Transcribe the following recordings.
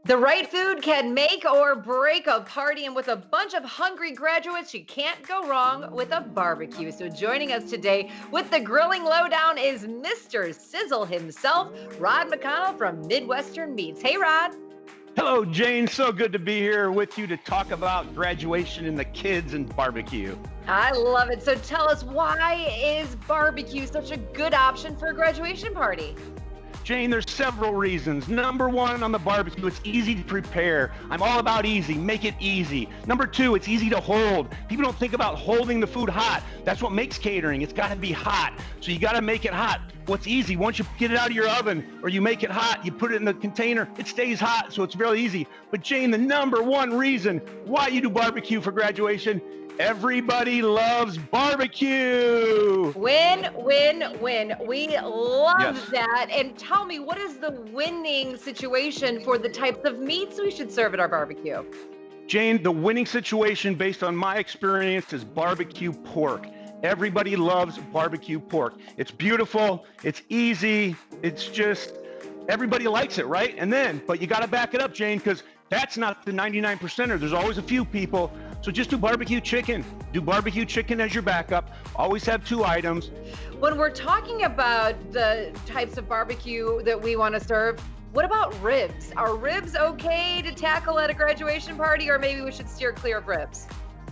The right food can make or break a party, and with a bunch of hungry graduates, you can't go wrong with a barbecue. So, joining us today with the grilling lowdown is Mr. Sizzle himself, Rod McConnell from Midwestern Meats. Hey, Rod. Hello, Jane. So good to be here with you to talk about graduation and the kids and barbecue. I love it. So, tell us, why is barbecue such a good option for a graduation party? Jane, there's several reasons. Number one, on the barbecue, it's easy to prepare. I'm all about easy. Make it easy. Number two, it's easy to hold. People don't think about holding the food hot. That's what makes catering. It's got to be hot. So you got to make it hot. What's easy? Once you get it out of your oven or you make it hot, you put it in the container, it stays hot. So it's really easy. But Jane, the number one reason why you do barbecue for graduation, everybody loves barbecue. Win, win, win. We love Yes. that. And tell me, what is the winning situation for the types of meats we should serve at our barbecue? Jane, the winning situation based on my experience is barbecue pork. Everybody loves barbecue pork. It's beautiful, it's easy, it's just, everybody likes it, right? But you got to back it up, Jane, because that's not the 99%er. There's always a few people. So just do barbecue chicken. Do barbecue chicken as your backup. Always have two items. When we're talking about the types of barbecue that we want to serve, what about ribs? Are ribs okay to tackle at a graduation party, or maybe we should steer clear of ribs?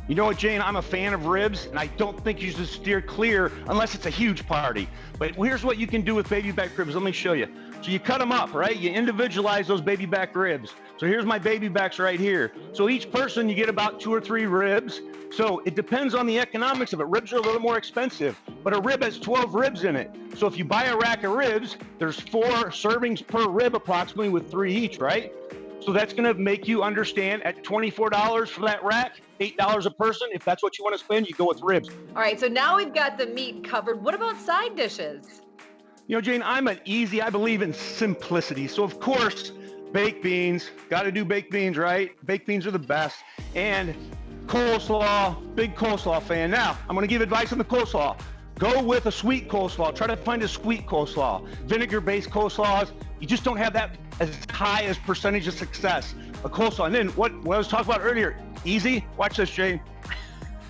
You know what, Jane? I'm a fan of ribs, and I don't think you should steer clear unless it's a huge party. But here's what you can do with baby back ribs. Let me show you. So you cut them up, right? You individualize those baby back ribs. So here's my baby backs right here. So each person, you get about 2 or 3 ribs. So it depends on the economics of it. Ribs are a little more expensive, but a rib has 12 ribs in it. So if you buy a rack of ribs, there's 4 servings per rib approximately with 3 each, right? So that's going to make you understand at $24 for that rack, $8 a person. If that's what you want to spend, you go with ribs. All right, so now we've got the meat covered. What about side dishes? You know, Jane, I believe in simplicity. So of course, baked beans, got to do baked beans, right? Baked beans are the best. And coleslaw, big coleslaw fan. Now, I'm going to give advice on the coleslaw. Go with a sweet coleslaw. Try to find a sweet coleslaw. Vinegar-based coleslaws, you just don't have that as high as percentage of success. A coleslaw. And then what I was talking about earlier, easy. Watch this, Jane.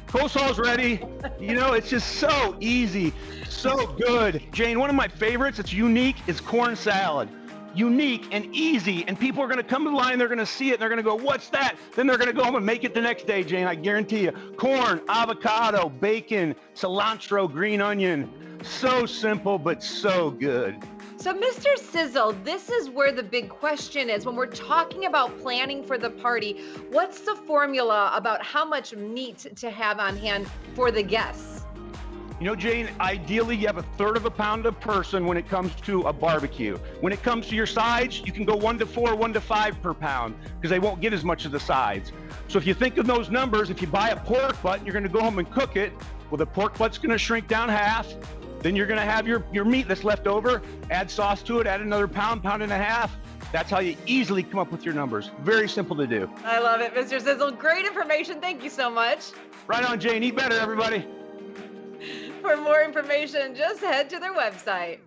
Coleslaw's ready. You know, it's just so easy, so good. Jane, one of my favorites, it's unique, is corn salad. Unique and easy, and people are going to come to the line, they're going to see it, and they're going to go, what's that? Then they're going to go home and make it the next day, Jane, I guarantee you. Corn, avocado, bacon, cilantro, green onion. So simple, but so good. So, Mr. Sizzle, this is where the big question is. When we're talking about planning for the party, what's the formula about how much meat to have on hand for the guests? You know, Jane, ideally you have 1/3 of a pound a person when it comes to a barbecue. When it comes to your sides, you can go 1 to 4, 1 to 5 per pound because they won't get as much of the sides. So if you think of those numbers, if you buy a pork butt and you're going to go home and cook it, well, the pork butt's going to shrink down half. Then you're going to have your meat that's left over, add sauce to it, add another pound, pound and a half. That's how you easily come up with your numbers. Very simple to do. I love it, Mr. Sizzle. Great information. Thank you so much. Right on, Jane. Eat better, everybody. For more information, just head to their website.